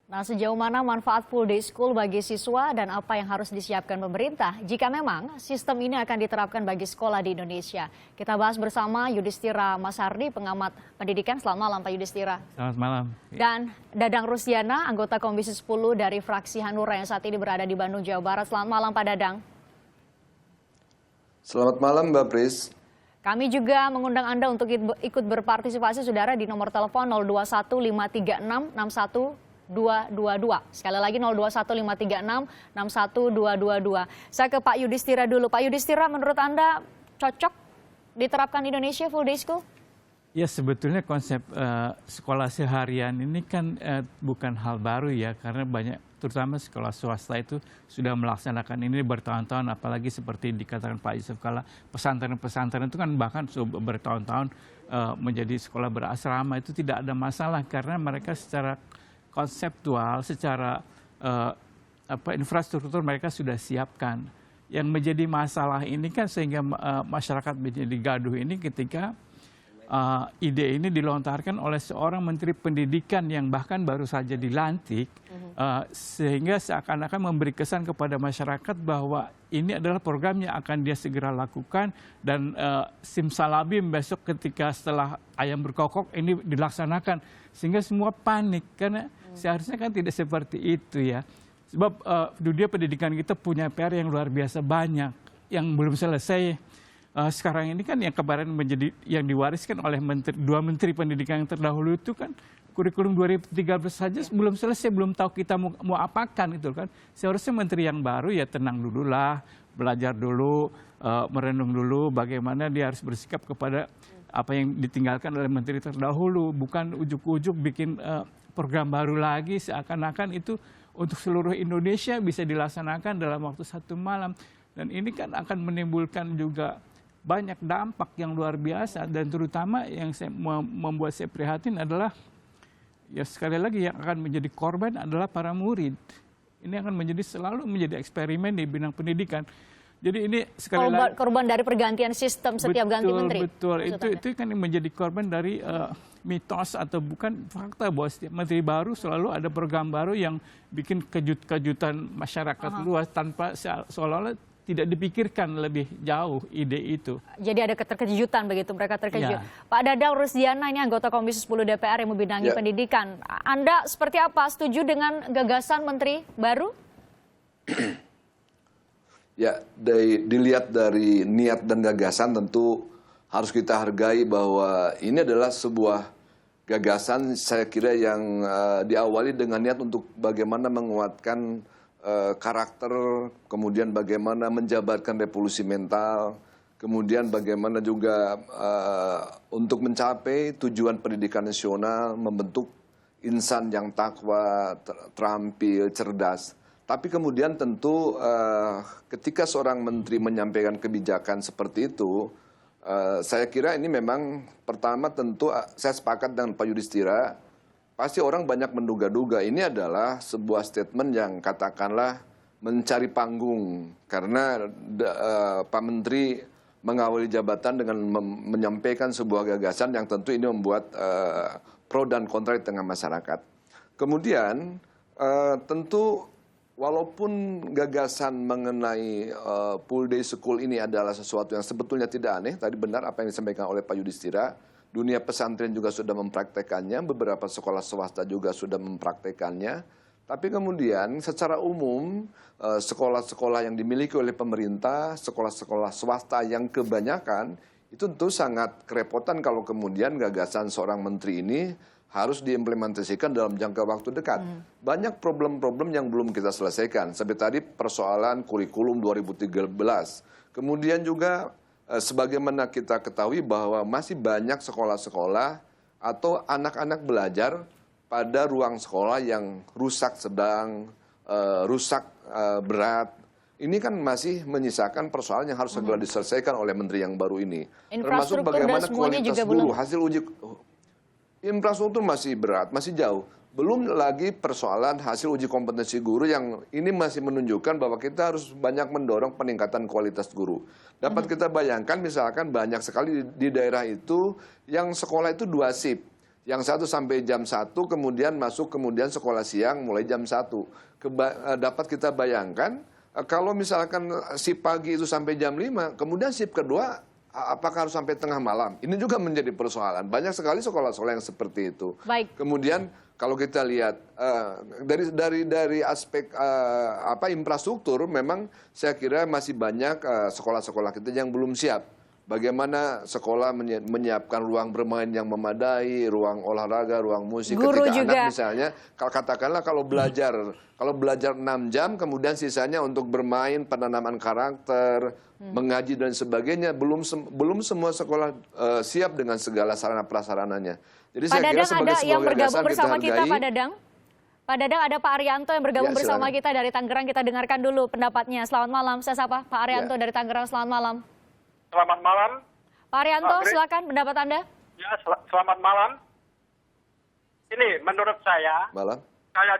Nah, sejauh mana manfaat full day school bagi siswa dan apa yang harus disiapkan pemerintah jika memang sistem ini akan diterapkan bagi sekolah di Indonesia? Kita bahas bersama Yudhistira Masardi, pengamat pendidikan. Selamat malam, Pak Yudhistira. Selamat malam. Dan Dadang Rusdiana, anggota Komisi 10 dari fraksi Hanura yang saat ini berada di Bandung, Jawa Barat. Selamat malam, Pak Dadang. Selamat malam, Mbak Pris. Kami juga mengundang Anda untuk ikut berpartisipasi, saudara, di nomor telepon 0215366122. Sekali lagi 0215366122. Saya ke Pak Yudhistira dulu. Pak Yudhistira, menurut Anda cocok diterapkan di Indonesia full day school? Ya, sebetulnya konsep sekolah seharian ini kan bukan hal baru ya, karena banyak, terutama sekolah swasta itu sudah melaksanakan ini bertahun-tahun, apalagi seperti dikatakan Pak Yusuf Kalla, pesantren-pesantren itu kan bahkan bertahun-tahun menjadi sekolah berasrama, itu tidak ada masalah karena mereka secara konseptual, secara infrastruktur mereka sudah siapkan. Yang menjadi masalah ini kan sehingga masyarakat menjadi gaduh ini ketika ide ini dilontarkan oleh seorang menteri pendidikan yang bahkan baru saja dilantik, sehingga seakan-akan memberi kesan kepada masyarakat bahwa ini adalah program yang akan dia segera lakukan dan simsalabim besok ketika setelah ayam berkokok ini dilaksanakan, sehingga semua panik karena seharusnya kan tidak seperti itu ya. Sebab dunia pendidikan kita punya PR yang luar biasa banyak yang belum selesai. Sekarang ini kan yang kemarin menjadi yang diwariskan oleh dua menteri pendidikan yang terdahulu itu kan kurikulum 2013 saja belum selesai, belum tahu kita mau apakan gitu kan. Seharusnya menteri yang baru ya tenang dulu lah, belajar dulu, merenung dulu bagaimana dia harus bersikap kepada apa yang ditinggalkan oleh menteri terdahulu, bukan ujuk-ujuk bikin program baru lagi seakan-akan itu untuk seluruh Indonesia bisa dilaksanakan dalam waktu 1 malam. Dan ini kan akan menimbulkan juga banyak dampak yang luar biasa, dan terutama yang membuat saya prihatin adalah ya sekali lagi yang akan menjadi korban adalah para murid. Ini akan selalu menjadi eksperimen di bidang pendidikan. Jadi ini sekali lagi korban dari pergantian sistem setiap ganti menteri. Betul, itu kan menjadi korban dari mitos atau bukan fakta bahwa setiap menteri baru selalu ada program baru yang bikin kejutan masyarakat luas tanpa seolah-olah tidak dipikirkan lebih jauh ide itu. Jadi ada keterkejutan begitu, mereka terkejut. Ya. Pak Dadang Rusdiana, ini anggota Komisi 10 DPR yang membidangi pendidikan. Anda seperti apa? Setuju dengan gagasan menteri baru? Ya, dilihat dari niat dan gagasan tentu harus kita hargai bahwa ini adalah sebuah gagasan saya kira yang diawali dengan niat untuk bagaimana menguatkan karakter, kemudian bagaimana menjabarkan revolusi mental, kemudian bagaimana juga untuk mencapai tujuan pendidikan nasional, membentuk insan yang takwa, terampil, cerdas. Tapi kemudian tentu ketika seorang menteri menyampaikan kebijakan seperti itu, saya kira ini memang pertama tentu saya sepakat dengan Pak Yudhistira. Pasti orang banyak menduga-duga ini adalah sebuah statement yang katakanlah mencari panggung. Karena Pak Menteri mengawali jabatan dengan menyampaikan sebuah gagasan yang tentu ini membuat pro dan kontra di tengah masyarakat. Kemudian tentu walaupun gagasan mengenai full day school ini adalah sesuatu yang sebetulnya tidak aneh, tadi benar apa yang disampaikan oleh Pak Yudhistira. Dunia pesantren juga sudah mempraktekannya, beberapa sekolah swasta juga sudah mempraktekannya. Tapi kemudian secara umum sekolah-sekolah yang dimiliki oleh pemerintah, sekolah-sekolah swasta yang kebanyakan, itu tentu sangat kerepotan kalau kemudian gagasan seorang menteri ini harus diimplementasikan dalam jangka waktu dekat. Banyak problem-problem yang belum kita selesaikan. Seperti tadi persoalan kurikulum 2013. Kemudian juga sebagaimana kita ketahui bahwa masih banyak sekolah-sekolah atau anak-anak belajar pada ruang sekolah yang rusak sedang, rusak berat. Ini kan masih menyisakan persoalan yang harus segera diselesaikan oleh menteri yang baru ini. Termasuk bagaimana kualitas guru, hasil uji infrastruktur masih berat, masih jauh. Belum lagi persoalan hasil uji kompetensi guru yang ini masih menunjukkan bahwa kita harus banyak mendorong peningkatan kualitas guru. Dapat kita bayangkan misalkan banyak sekali di daerah itu yang sekolah itu 2 shift. Yang satu sampai jam 1, kemudian masuk, kemudian sekolah siang mulai jam 1. Dapat kita bayangkan, kalau misalkan shift pagi itu sampai jam 5, kemudian shift kedua, apakah harus sampai tengah malam? Ini juga menjadi persoalan. Banyak sekali sekolah-sekolah yang seperti itu. Baik. Kemudian kalau kita lihat dari aspek infrastruktur, memang saya kira masih banyak sekolah-sekolah kita yang belum siap. Bagaimana sekolah menyiapkan ruang bermain yang memadai, ruang olahraga, ruang musik. Guru ketika juga. anak misalnya, katakanlah kalau belajar 6 jam, kemudian sisanya untuk bermain, penanaman karakter, mengaji dan sebagainya, belum semua sekolah siap dengan segala sarana prasarananya. Jadi Pak saya kira Dadang sebagai ada yang sebuah bergabung gagasan bersama kita, hargai. Pak Dadang. Pak Dadang, ada Pak Arianto yang bergabung Ya, bersama silakan. kita dari Tangerang. Kita dengarkan dulu pendapatnya. Selamat malam, saya sapa Pak Arianto Ya. dari Tangerang. Selamat malam. Selamat malam. Pak Arianto, Pak Grace. silakan pendapat Anda. Ya, selamat malam. Ini menurut saya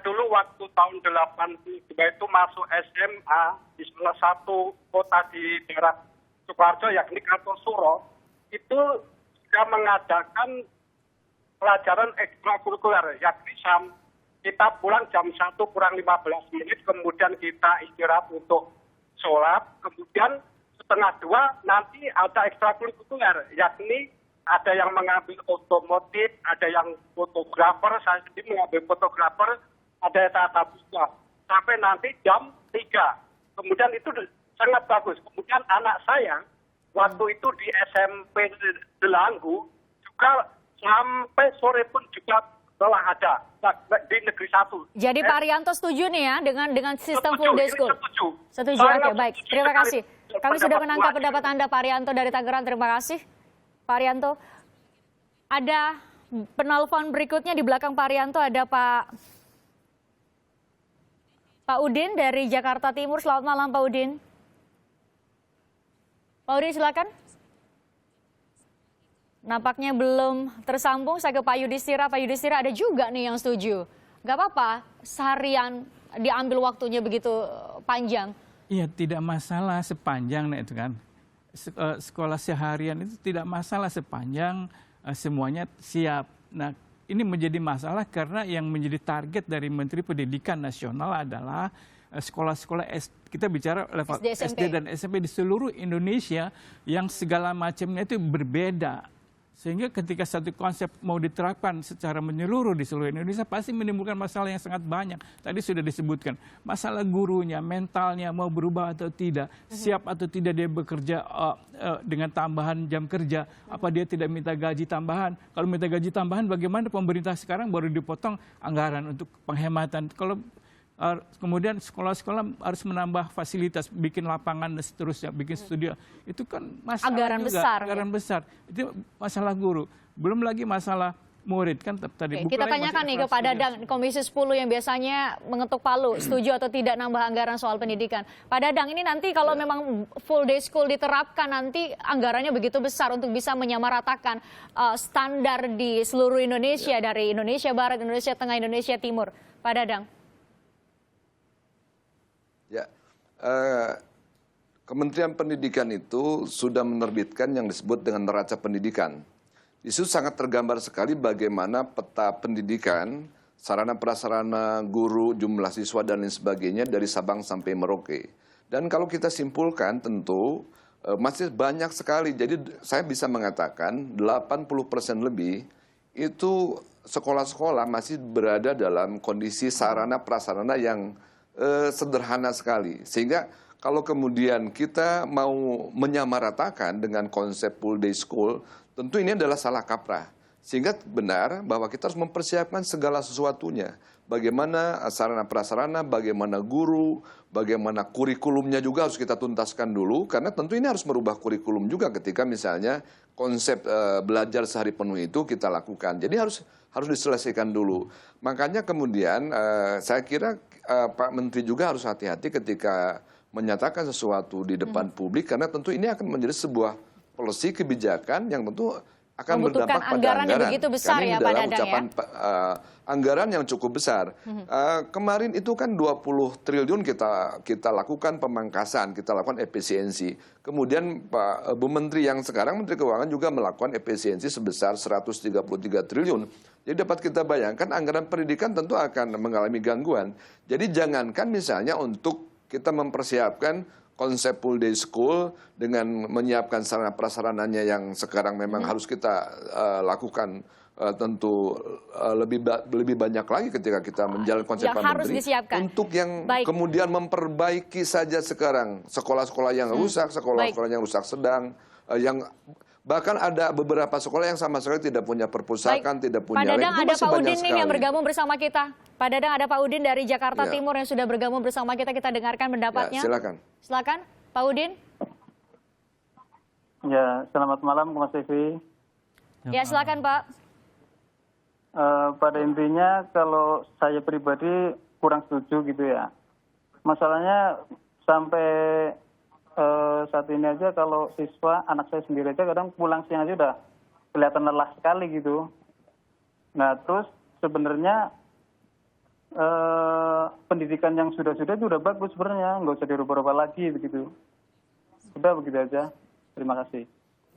dulu waktu tahun 82 itu masuk SMA di salah satu kota di daerah Sukoharjo, yakni Kartosuro, itu sudah mengadakan pelajaran ekstrakurikuler, yakni kita pulang jam 1 kurang 15 menit, kemudian kita istirahat untuk sholat, kemudian setengah 2 nanti ada ekstrakurikuler, yakni ada yang mengambil otomotif, ada yang fotografer, saya sendiri mengambil fotografer, ada yang tata buka, sampai nanti jam 3. Kemudian itu sangat bagus. Kemudian anak saya waktu itu di SMP Delanggu juga sampai sore pun juga telah ada di Negeri 1. Jadi Pak Arianto setuju nih ya dengan sistem full day school? Setuju, oke, baik. Terima kasih. Kami sudah menangkap pendapat Anda, Pak Arianto dari Tangerang. Terima kasih, Pak Arianto. Ada penelpon berikutnya di belakang Pak Arianto, ada Pak Udin dari Jakarta Timur. Selamat malam, Pak Udin. Pak Udin, silakan. Nampaknya belum tersambung. Saya ke Pak Yudhistira. Pak Yudhistira, ada juga nih yang setuju. Nggak apa-apa, seharian diambil waktunya begitu panjang. Iya, tidak masalah sepanjang itu kan. Sekolah seharian itu tidak masalah sepanjang semuanya siap. Nah, ini menjadi masalah karena yang menjadi target dari Menteri Pendidikan Nasional adalah sekolah-sekolah kita bicara level SD dan SMP di seluruh Indonesia yang segala macamnya itu berbeda. Sehingga ketika satu konsep mau diterapkan secara menyeluruh di seluruh Indonesia pasti menimbulkan masalah yang sangat banyak. Tadi sudah disebutkan, masalah gurunya, mentalnya mau berubah atau tidak, siap atau tidak dia bekerja dengan tambahan jam kerja, apa dia tidak minta gaji tambahan. Kalau minta gaji tambahan bagaimana pemerintah sekarang baru dipotong anggaran untuk penghematan. Kalau kemudian sekolah-sekolah harus menambah fasilitas, bikin lapangan dan seterusnya, bikin studio. Itu kan masalah anggaran juga, besar. Anggaran besar. Itu masalah guru. Belum lagi masalah murid kan tadi. Oke, kita tanyakan nih ke Pak Dadang, Komisi 10 yang biasanya mengetuk palu, setuju atau tidak nambah anggaran soal pendidikan. Pak Dadang, ini nanti kalau memang full day school diterapkan, nanti anggarannya begitu besar untuk bisa menyamaratakan standar di seluruh Indonesia, dari Indonesia Barat, Indonesia Tengah, Indonesia Timur. Pak Dadang. Ya, Kementerian Pendidikan itu sudah menerbitkan yang disebut dengan neraca pendidikan. Di situ sangat tergambar sekali bagaimana peta pendidikan, sarana prasarana guru, jumlah siswa dan lain sebagainya dari Sabang sampai Merauke. Dan kalau kita simpulkan tentu masih banyak sekali. Jadi saya bisa mengatakan 80% lebih itu sekolah-sekolah masih berada dalam kondisi sarana prasarana yang sederhana sekali. Sehingga kalau kemudian kita mau menyamaratakan dengan konsep full day school, tentu ini adalah salah kaprah. Sehingga benar bahwa kita harus mempersiapkan segala sesuatunya. Bagaimana sarana prasarana, bagaimana guru, bagaimana kurikulumnya juga harus kita tuntaskan dulu. Karena tentu ini harus merubah kurikulum juga ketika misalnya konsep belajar sehari penuh itu kita lakukan. Jadi harus diselesaikan dulu. Makanya kemudian saya kira Pak Menteri juga harus hati-hati ketika menyatakan sesuatu di depan publik, karena tentu ini akan menjadi sebuah policy kebijakan yang tentu akan berdampak pada anggaran yang begitu besar ya, Pak Dadang, ucapan anggaran yang cukup besar. Kemarin itu kan 20 triliun kita lakukan pemangkasan, kita lakukan efisiensi. Kemudian Bu Menteri yang sekarang Menteri Keuangan juga melakukan efisiensi sebesar 133 triliun. Jadi dapat kita bayangkan anggaran pendidikan tentu akan mengalami gangguan. Jadi jangankan misalnya untuk kita mempersiapkan konsep full day school dengan menyiapkan sarana prasarananya yang sekarang memang harus kita lakukan tentu lebih banyak lagi ketika kita menjalankan konsep Pak Menteri. Untuk yang kemudian memperbaiki saja sekarang sekolah-sekolah yang rusak, sekolah-sekolah yang rusak sedang, yang bahkan ada beberapa sekolah yang sama sekali tidak punya perpustakaan, tidak punya Pak Dadang, ada Pak Udin nih yang sekali. bergabung bersama kita. Pak Dadang, ada Pak Udin dari Jakarta Timur yang sudah bergabung bersama kita. Kita dengarkan pendapatnya. Ya, silakan. Silakan, Pak Udin. Ya, selamat malam Mas Evi. Ya, silakan Pak. Pada intinya kalau saya pribadi kurang setuju gitu ya. Masalahnya sampai saat ini aja kalau siswa, anak saya sendiri aja kadang pulang siang aja udah kelihatan lelah sekali gitu. Nah terus sebenarnya pendidikan yang sudah-sudah itu udah bagus sebenarnya, nggak usah dirubah-rubah lagi begitu. Udah begitu aja. Terima kasih.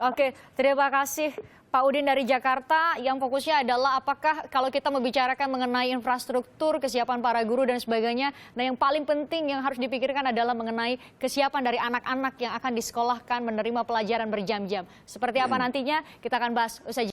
Oke, terima kasih Pak Udin dari Jakarta. Yang fokusnya adalah apakah kalau kita membicarakan mengenai infrastruktur, kesiapan para guru dan sebagainya, nah yang paling penting yang harus dipikirkan adalah mengenai kesiapan dari anak-anak yang akan disekolahkan menerima pelajaran berjam-jam. Seperti apa nantinya, kita akan bahas usai